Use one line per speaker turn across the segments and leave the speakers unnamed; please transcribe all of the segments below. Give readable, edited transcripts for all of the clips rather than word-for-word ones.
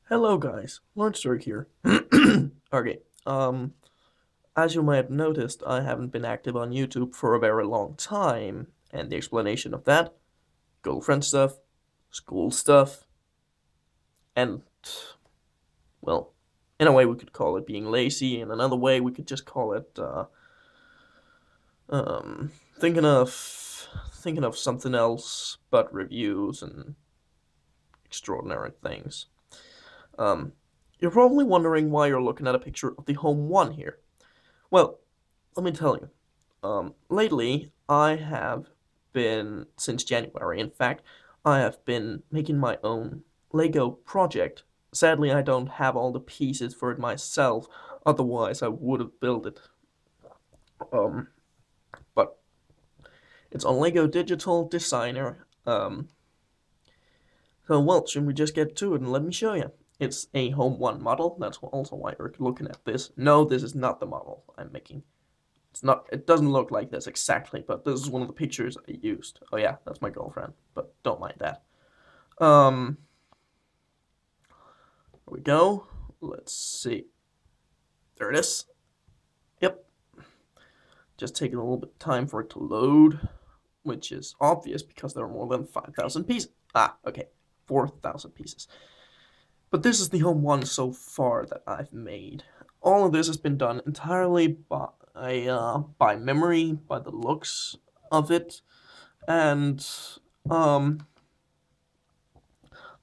Hello guys, Lordstork here. Okay, as you might have noticed, I haven't been active on YouTube for a very long time, and the explanation of that, girlfriend stuff, school stuff, and, well, in a way we could call it being lazy, in another way we could just call it, um, thinking of something else but reviews and extraordinary things. Um, you're probably wondering why you're looking at a picture of the Home 1 here. Well, let me tell you. Lately, I have been, since January, in fact, I have been making my own Lego project. Sadly, I don't have all the pieces for it myself, otherwise I would have built it. Um, but it's on Lego Digital Designer. So, well, should we just get to it and let me show you? It's a Home 1 model, that's also why you're looking at this. No, this is not the model I'm making. It's not, it doesn't look like this exactly, but this is one of the pictures I used. Oh yeah, that's my girlfriend, but don't mind that. Here we go. Let's see. There it is. Yep. Just taking a little bit of time for it to load, which is obvious because there are more than 5,000 pieces. Ah, okay. 4,000 pieces. But this is the Home 1 so far that I've made. All of this has been done entirely by memory, by the looks of it, and um,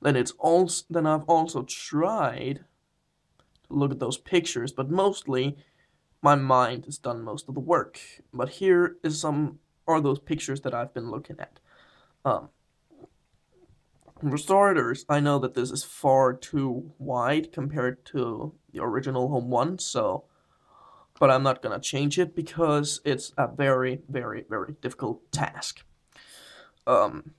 then I've also tried to look at those pictures, but mostly my mind has done most of the work. But here is some are those pictures that I've been looking at. Um, for starters, I know that this is far too wide compared to the original Home 1, but I'm not gonna change it because it's a very, very, very difficult task. Um,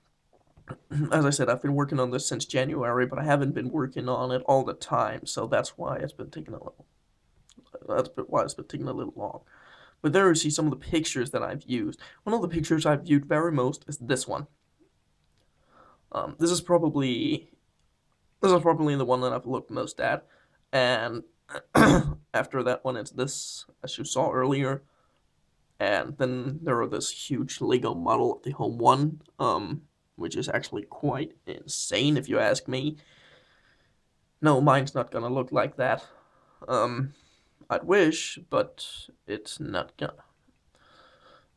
as I said, I've been working on this since January, but I haven't been working on it all the time, so that's why it's been taking a little. That's why it's been taking a little long. But there you see some of the pictures that I've used. One of the pictures I've viewed very most is this one. This is probably the one that I've looked most at, and after that one, it's this, as you saw earlier, and then there are this huge Lego model of the Home 1, which is actually quite insane if you ask me. No, mine's not gonna look like that. Um, I'd wish, but it's not gonna.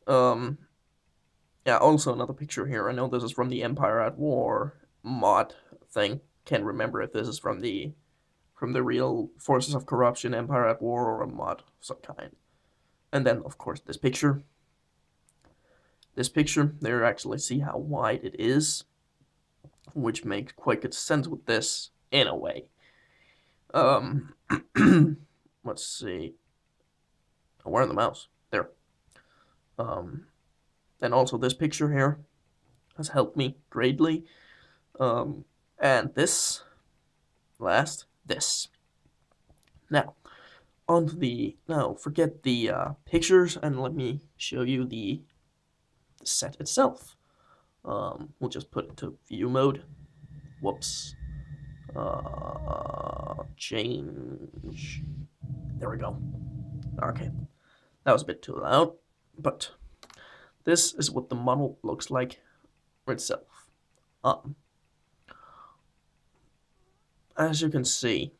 Um, yeah, also another picture here. I know this is from the Empire at War mod thing. Can't remember if this is from the real Forces of Corruption Empire at War or a mod of some kind. And then, of course, this picture. This picture, there you actually see how wide it is, which makes quite good sense with this, in a way. Um, let's see. Where the mouse? There. Um, and also this picture here has helped me greatly. And this, this. Now, forget the pictures and let me show you the set itself. We'll just put it to view mode. Whoops. Change. There we go. Okay. That was a bit too loud, but this is what the model looks like for itself. As you can see,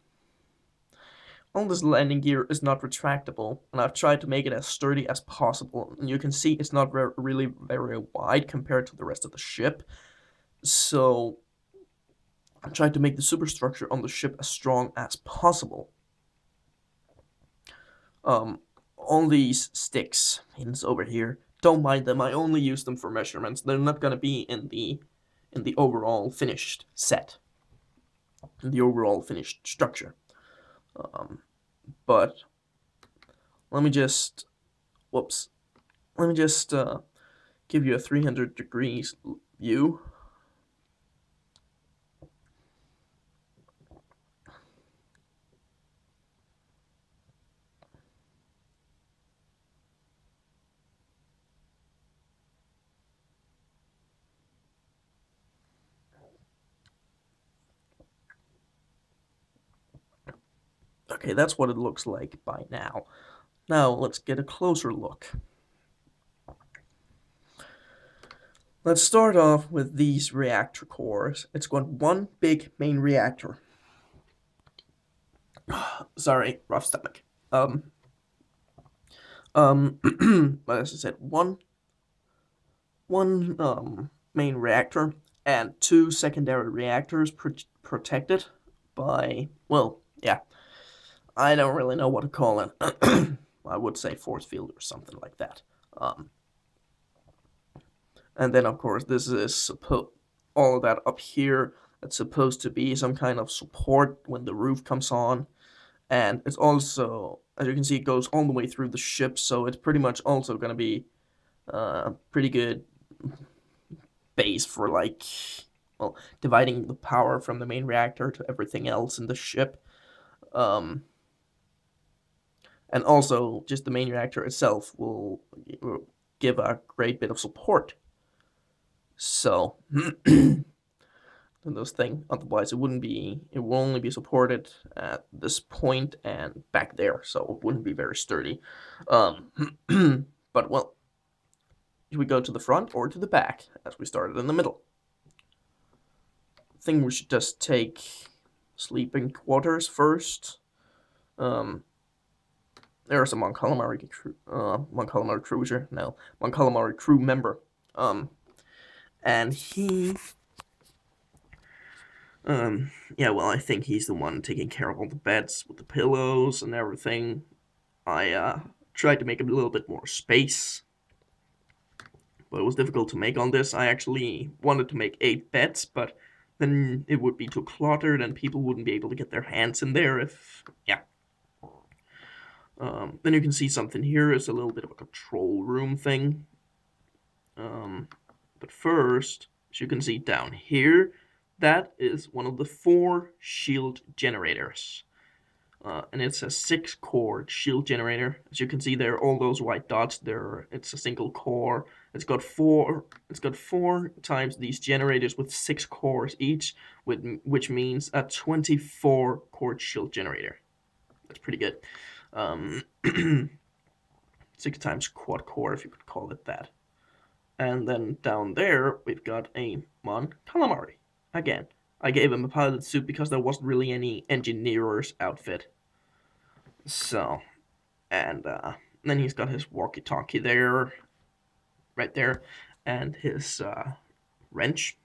all this landing gear is not retractable, and I've tried to make it as sturdy as possible. And you can see it's not really very wide compared to the rest of the ship. So I tried to make the superstructure on the ship as strong as possible. All these sticks, pins over here, don't mind them. I only use them for measurements. They're not gonna be in the overall finished set, in the overall finished structure. But let me just, whoops, let me just give you a 300 degrees view. Okay, that's what it looks like by now. Now, let's get a closer look. Let's start off with these reactor cores. It's got one big main reactor. Sorry, rough stomach. But as I said, one main reactor and two secondary reactors protected by, well, yeah, I don't really know what to call it. I would say force field or something like that. And then, of course, this is all of that up here. It's supposed to be some kind of support when the roof comes on. And it's also, as you can see, it goes all the way through the ship, so it's pretty much also going to be pretty good base for, like, well, dividing the power from the main reactor to everything else in the ship. And also, just the main reactor itself will give a great bit of support. So, those things, otherwise it will only be supported at this point and back there, so it wouldn't be very sturdy. But, well, should we go to the front or to the back, as we started in the middle? I think we should just take sleeping quarters first. There's a Mon Calamari cruiser, no, Mon Calamari crew member. And he, yeah, well, I think he's the one taking care of all the beds with the pillows and everything. I, tried to make a little bit more space, but it was difficult to make on this. I actually wanted to make 8 beds, but then it would be too cluttered and people wouldn't be able to get their hands in there if, yeah. Then you can see something here is a little bit of a control room thing. But first, as you can see down here, that is one of the 4 shield generators. And it's a 6-core shield generator. As you can see there, all those white dots there, it's a single core. It's got 4 times these generators with 6 cores each, which means a 24-core shield generator. That's pretty good. 6 times quad core, if you could call it that. And then down there, we've got a Mon Calamari. Again, I gave him a pilot suit because there wasn't really any engineer's outfit. So, and then he's got his walkie-talkie there, right there, and his wrench.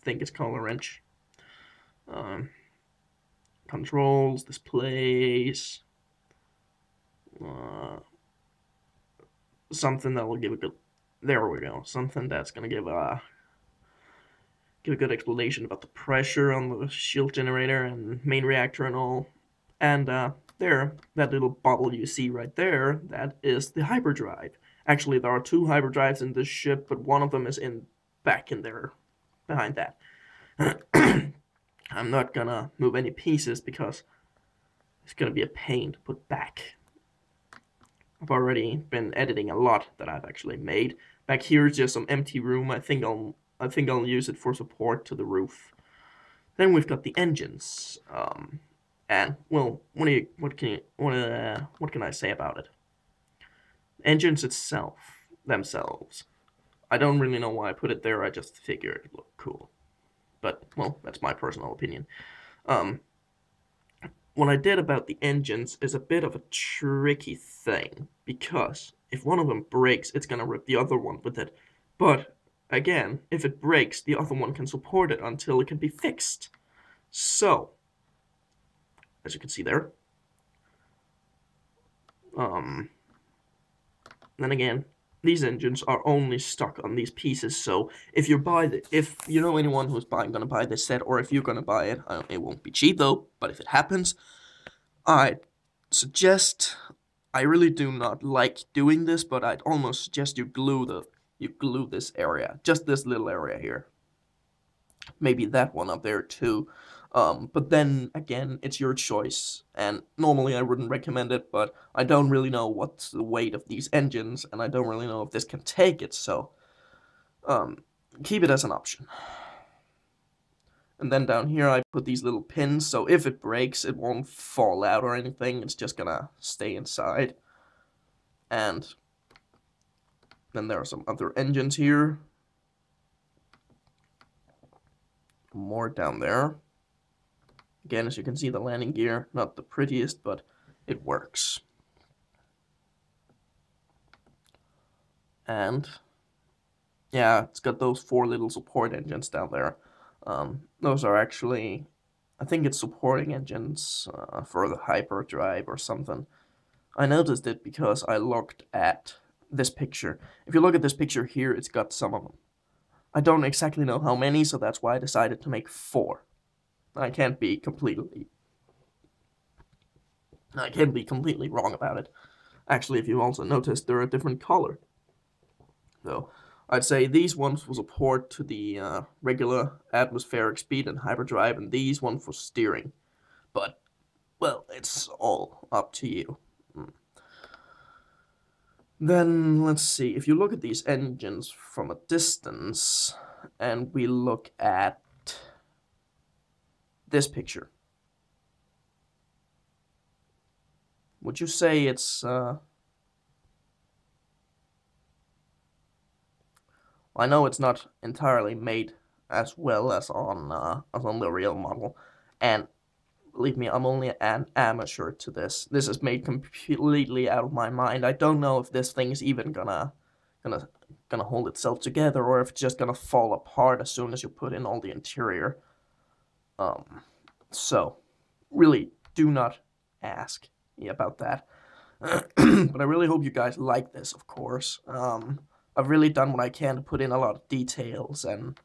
I think it's called a wrench. Controls, displays, something that will give a good. There we go. Something that's gonna give a good explanation about the pressure on the shield generator and main reactor and all. And there, that little bubble you see right there, that is the hyperdrive. Actually, there are 2 hyperdrives in this ship, but one of them is back in there, behind that. I'm not gonna move any pieces because it's gonna be a pain to put back. I've already been editing a lot that I've actually made. Back here is just some empty room. I think I'll use it for support to the roof. Then we've got the engines. And well, what can I say about it? Engines themselves. I don't really know why I put it there. I just figured it looked cool. But well, that's my personal opinion. What I did about the engines is a bit of a tricky thing, because if one of them breaks, it's gonna rip the other one with it. But again, if it breaks, the other one can support it until it can be fixed. So, as you can see there, then again, these engines are only stuck on these pieces. So if you know anyone who's gonna buy this set, or if you're gonna buy it, it won't be cheap though. But if it happens, I suggest. I really do not like doing this, but I'd almost suggest you glue this area, just this little area here. Maybe that one up there too. But then again, it's your choice, and normally I wouldn't recommend it, but I don't really know what's the weight of these engines, and I don't really know if this can take it, so keep it as an option. And then down here I put these little pins, so if it breaks, it won't fall out or anything, it's just gonna stay inside. And then there are some other engines here. More down there. Again, as you can see, the landing gear, not the prettiest, but it works. And yeah, it's got those 4 little support engines down there. Those are actually, I think it's supporting engines for the hyperdrive or something. I noticed it because I looked at this picture. If you look at this picture here, it's got some of them. I don't exactly know how many, so that's why I decided to make 4. I can't be completely wrong about it. Actually, if you also noticed, they're a different color. So I'd say these ones will support to the regular atmospheric speed and hyperdrive, and these ones for steering. But, well, it's all up to you. Then, let's see, if you look at these engines from a distance, and we look at this picture, would you say it's, I know it's not entirely made as well as on the real model, and believe me, I'm only an amateur to this. This is made completely out of my mind. I don't know if this thing's even gonna hold itself together, or if it's just gonna fall apart as soon as you put in all the interior. So really do not ask me about that. But I really hope you guys like this, of course. I've really done what I can to put in a lot of details, and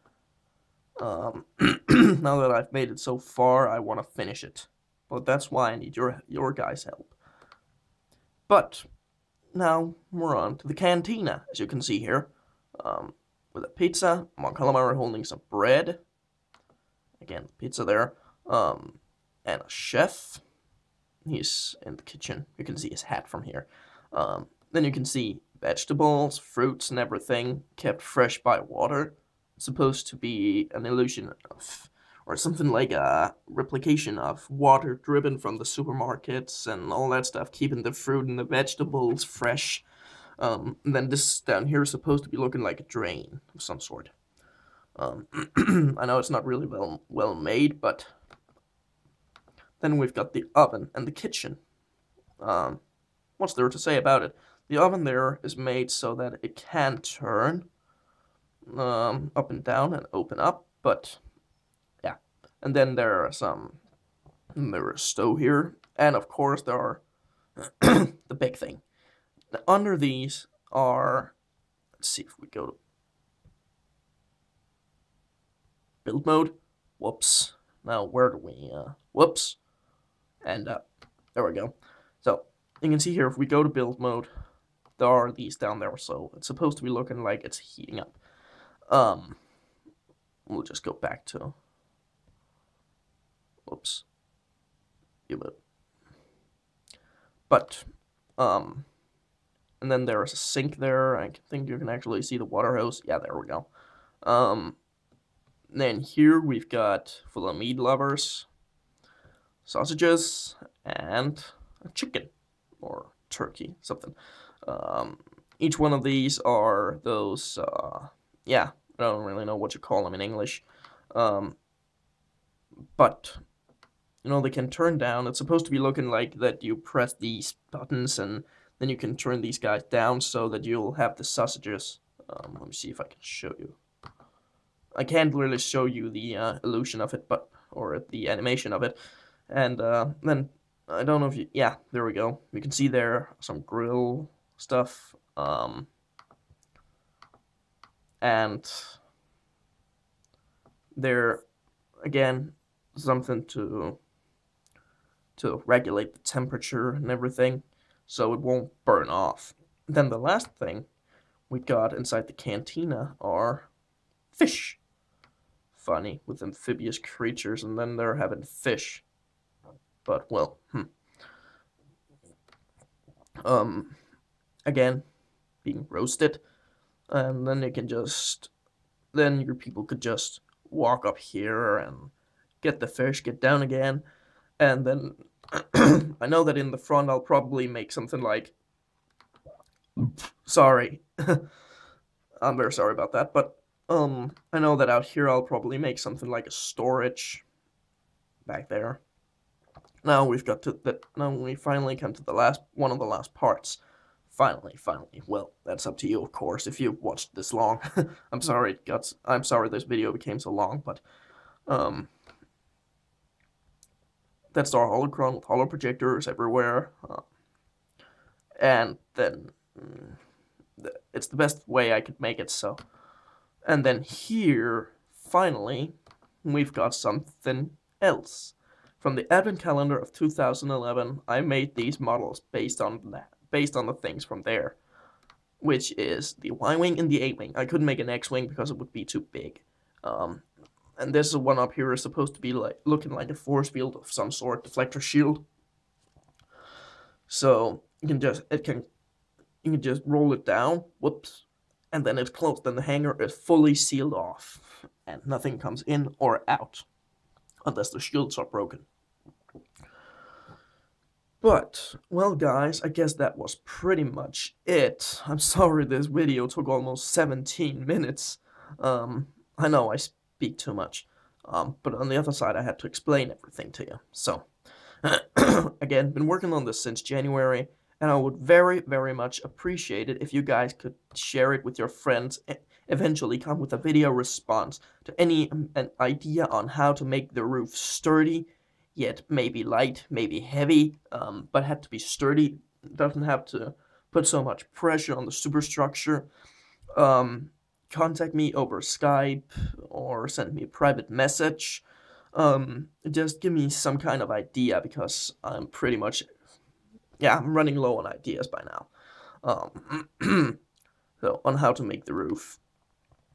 now that I've made it so far, I want to finish it. But that's why I need your guys' help. But now we're on to the cantina, as you can see here, with a pizza, Mon Calamari holding some bread. Again, pizza there, and a chef. He's in the kitchen. You can see his hat from here. Then you can see vegetables, fruits, and everything kept fresh by water. It's supposed to be an illusion of, or something like a replication of water driven from the supermarkets and all that stuff, keeping the fruit and the vegetables fresh. And then this down here is supposed to be looking like a drain of some sort. I know it's not really well made, but then we've got the oven and the kitchen. What's there to say about it? The oven there is made so that it can turn up and down and open up, but yeah. And then there is a stove here, and of course there are the big thing. Under these are, let's see if we go to build mode. Whoops. Now where do we whoops. And there we go. So you can see here, if we go to build mode, there are these down there, so it's supposed to be looking like it's heating up. We'll just go back to, whoops, but, and then there is a sink there. I think you can actually see the water hose. Yeah, there we go. Then here we've got, for the meat lovers, sausages and a chicken or turkey, something. Each one of these are those, yeah, I don't really know what you call them in English, but, you know, they can turn down. It's supposed to be looking like that you press these buttons, and then you can turn these guys down so that you'll have the sausages. Let me see if I can show you. I can't really show you the illusion of it, or the animation of it. And then, I don't know if you, yeah, there we go. You can see there some grill stuff, and there, again, something to regulate the temperature and everything, so it won't burn off. Then the last thing we got inside the cantina are fish. Funny, with amphibious creatures, and then they're having fish. But, well, again, being roasted, and then you can just, then your people could just walk up here and get the fish, get down again, and then I know that in the front I'll probably make something like, sorry, I'm very sorry about that, but I know that out here I'll probably make something like a storage back there. Now we finally come to the one of the last parts. Finally. Well, that's up to you, of course, if you've watched this long. I'm sorry this video became so long, but that's our holocron with holo projectors everywhere. And then it's the best way I could make it, so. And then here, finally, we've got something else. From the advent calendar of 2011, I made these models based on the things from there, which is the Y-wing and the A-wing. I couldn't make an X-wing because it would be too big. And this one up here is supposed to be like looking like a force field of some sort, deflector shield. So you can just roll it down, whoops, and then it's closed. Then the hanger is fully sealed off, and nothing comes in or out unless the shields are broken. But, well guys, I guess that was pretty much it. I'm sorry this video took almost 17 minutes. I know I speak too much, but on the other side I had to explain everything to you. So, again, been working on this since January, and I would very, very much appreciate it if you guys could share it with your friends, and eventually come with a video response to an idea on how to make the roof sturdy, yet maybe light, maybe heavy, but had to be sturdy. Doesn't have to put so much pressure on the superstructure. Contact me over Skype or send me a private message. Just give me some kind of idea, because I'm pretty much, I'm running low on ideas by now. So, on how to make the roof.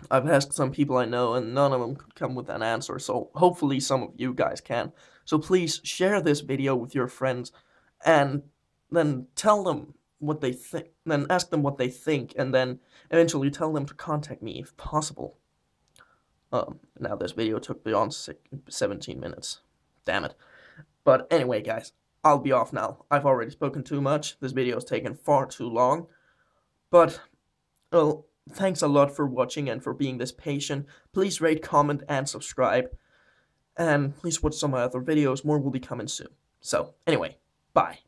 I've asked some people I know, and none of them could come with an answer, so hopefully some of you guys can. So please share this video with your friends, and then tell them what they think, then ask them what they think, and then eventually tell them to contact me if possible. Now this video took beyond 17 minutes. Damn it. But anyway, guys, I'll be off now. I've already spoken too much. This video's taken far too long. But, well, thanks a lot for watching and for being this patient. Please rate, comment, and subscribe. And please watch some of my other videos. More will be coming soon. So, anyway, bye.